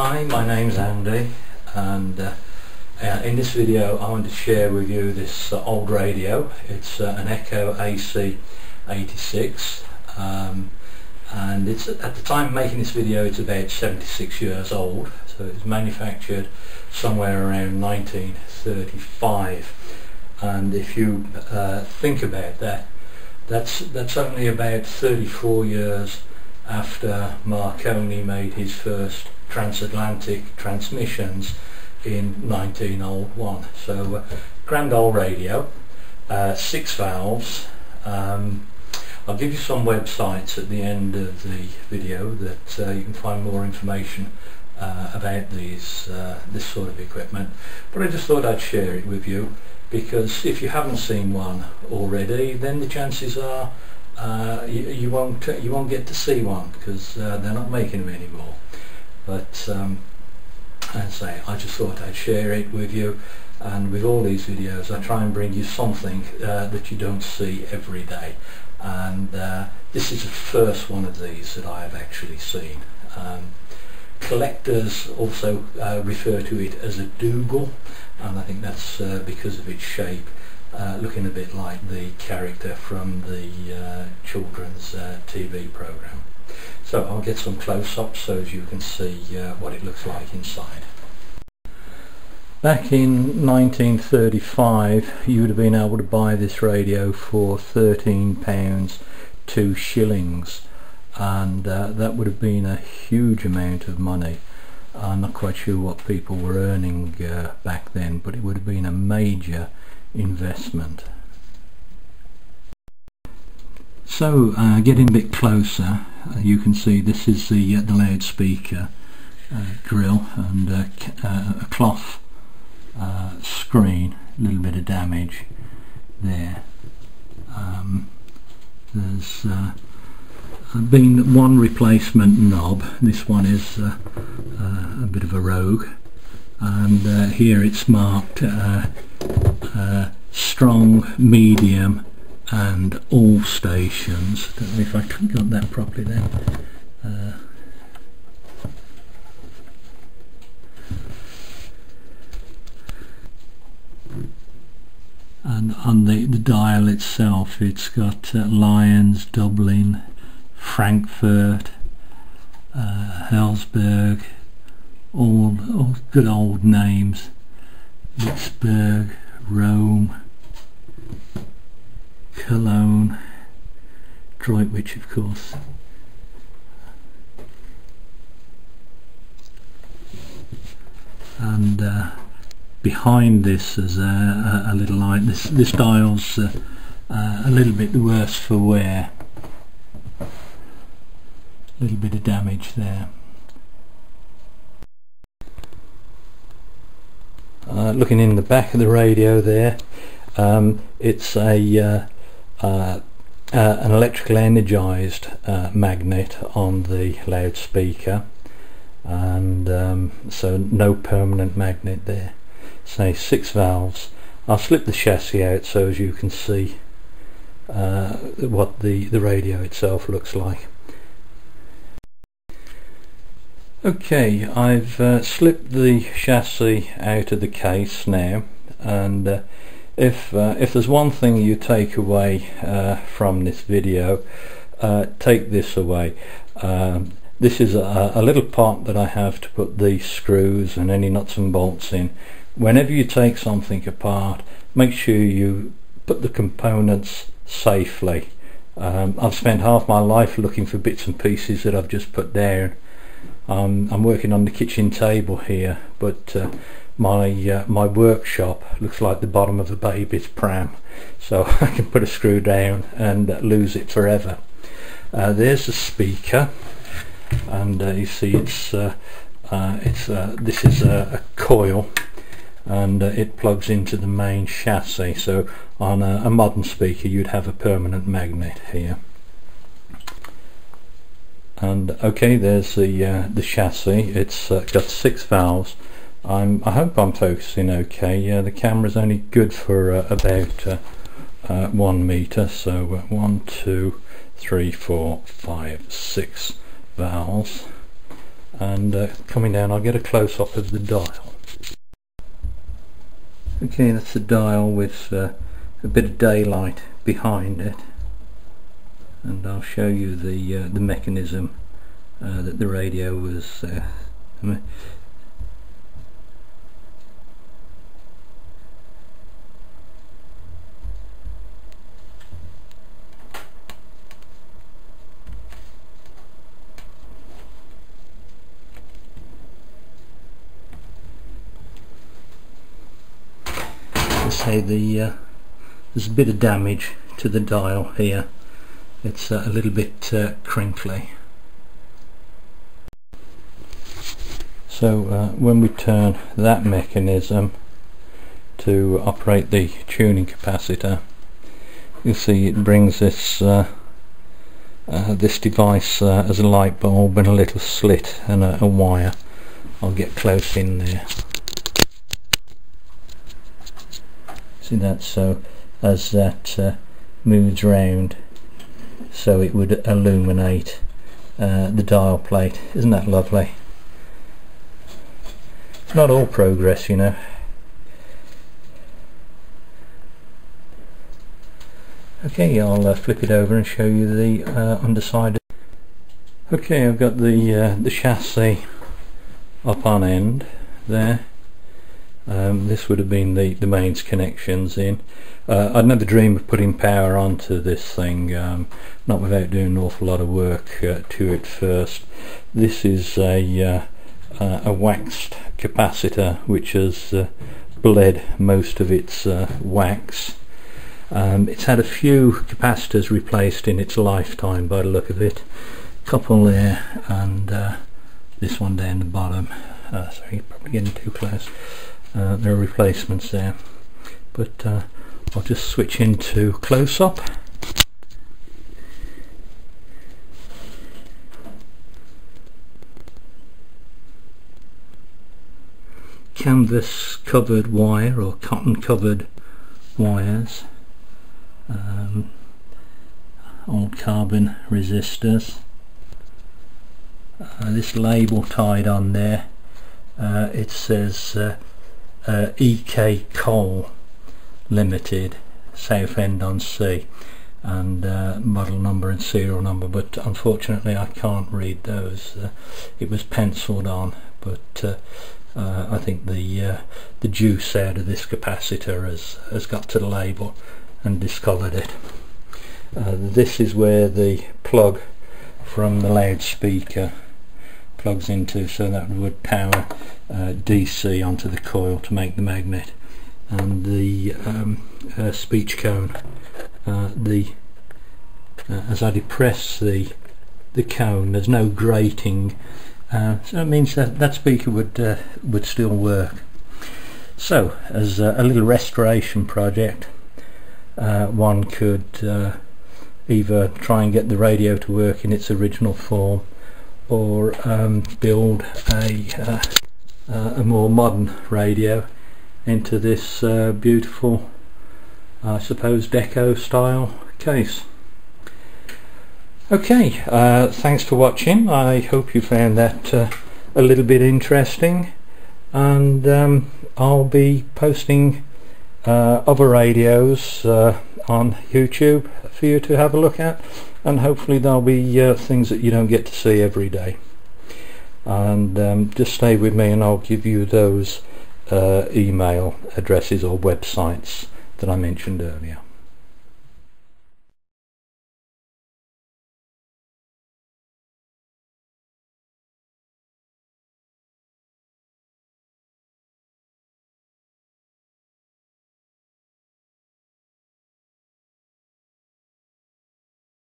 Hi, my name's Andy, and in this video I want to share with you this old radio. It's an Ekco AC86, and it's at the time of making this video it's about 76 years old, so it was manufactured somewhere around 1935, and if you think about that, that's only about 34 years after Marconi made his first transatlantic transmissions in 1901. So grand old radio, 6 valves. I'll give you some websites at the end of the video that you can find more information about this sort of equipment, but I just thought I'd share it with you, because if you haven't seen one already, then the chances are you won't get to see one, because they're not making them anymore. But as I say, I just thought I'd share it with you, and with all these videos I try and bring you something that you don't see every day, and this is the first one of these that I have actually seen. Collectors also refer to it as a dougal, and I think that's because of its shape, looking a bit like the character from the children's TV program. So I'll get some close-ups so as you can see what it looks like inside. Back in 1935 you would have been able to buy this radio for £13 2 shillings, and that would have been a huge amount of money. I'm not quite sure what people were earning back then, but it would have been a major investment. So getting a bit closer, you can see this is the loudspeaker grill, and a cloth screen, a little bit of damage there. There's been one replacement knob. This one is a bit of a rogue, and here it's marked strong, medium and all stations. Don't know if I got that properly then. And on the dial itself it's got Lyons, Dublin, Frankfurt, Hellsberg, all good old names, Vicksburg, Rome, Cologne, Droitwich of course. And behind this is a little light. This dial's a little bit worse for wear. A little bit of damage there. Looking in the back of the radio there, it's an electrical energized magnet on the loudspeaker, and so no permanent magnet there. Say 6 valves. I'll slip the chassis out so as you can see what the radio itself looks like. Okay, I've slipped the chassis out of the case now, and if there's one thing you take away from this video, take this away. This is a little pot that I have to put the screws and any nuts and bolts in. Whenever you take something apart, make sure you put the components safely. I've spent half my life looking for bits and pieces that I've just put down. I'm working on the kitchen table here, but my workshop looks like the bottom of a baby's pram, so I can put a screw down and lose it forever. There's the speaker, and you see this is a coil, and it plugs into the main chassis. So on a modern speaker you'd have a permanent magnet here. And okay, there's the chassis. It's got 6 valves. I hope I'm focusing okay. The camera's only good for about 1 meter, so 1, 2, 3, 4, 5, 6 valves. and coming down I'll get a close-up of the dial. Okay, that's the dial with a bit of daylight behind it, and I'll show you the mechanism that the radio was say there's a bit of damage to the dial here. It's a little bit crinkly. So when we turn that mechanism to operate the tuning capacitor, you'll see it brings this this device as a light bulb and a little slit and a wire. I'll get close in there. See that? So as that moves round, so it would illuminate the dial plate. Isn't that lovely? It's not all progress, you know. Okay, I'll flip it over and show you the underside. Okay, I've got the chassis up on end there. This would have been the mains connections in. I'd never dream of putting power onto this thing, not without doing an awful lot of work to it first. This is a waxed capacitor which has bled most of its wax. It's had a few capacitors replaced in its lifetime by the look of it. A couple there, and this one down the bottom. Sorry, you're probably getting too close. There are replacements there, but I'll just switch into close-up. Canvas covered wire or cotton covered wires, old carbon resistors. This label tied on there, it says EK Coal Limited, Southend-on-Sea, and model number and serial number, but unfortunately I can't read those. It was penciled on, but I think the juice out of this capacitor has got to the label and discoloured it. This is where the plug from the loudspeaker plugs into, so that would power DC onto the coil to make the magnet, and the speech cone. As I depress the cone, there's no grating, so it means that speaker would still work. So, as a little restoration project, one could either try and get the radio to work in its original form, or build a more modern radio into this beautiful, I suppose, deco style case. Okay, thanks for watching. I hope you found that a little bit interesting, and I'll be posting other radios on YouTube for you to have a look at, and hopefully there'll be things that you don't get to see every day. And just stay with me and I'll give you those email addresses or websites that I mentioned earlier.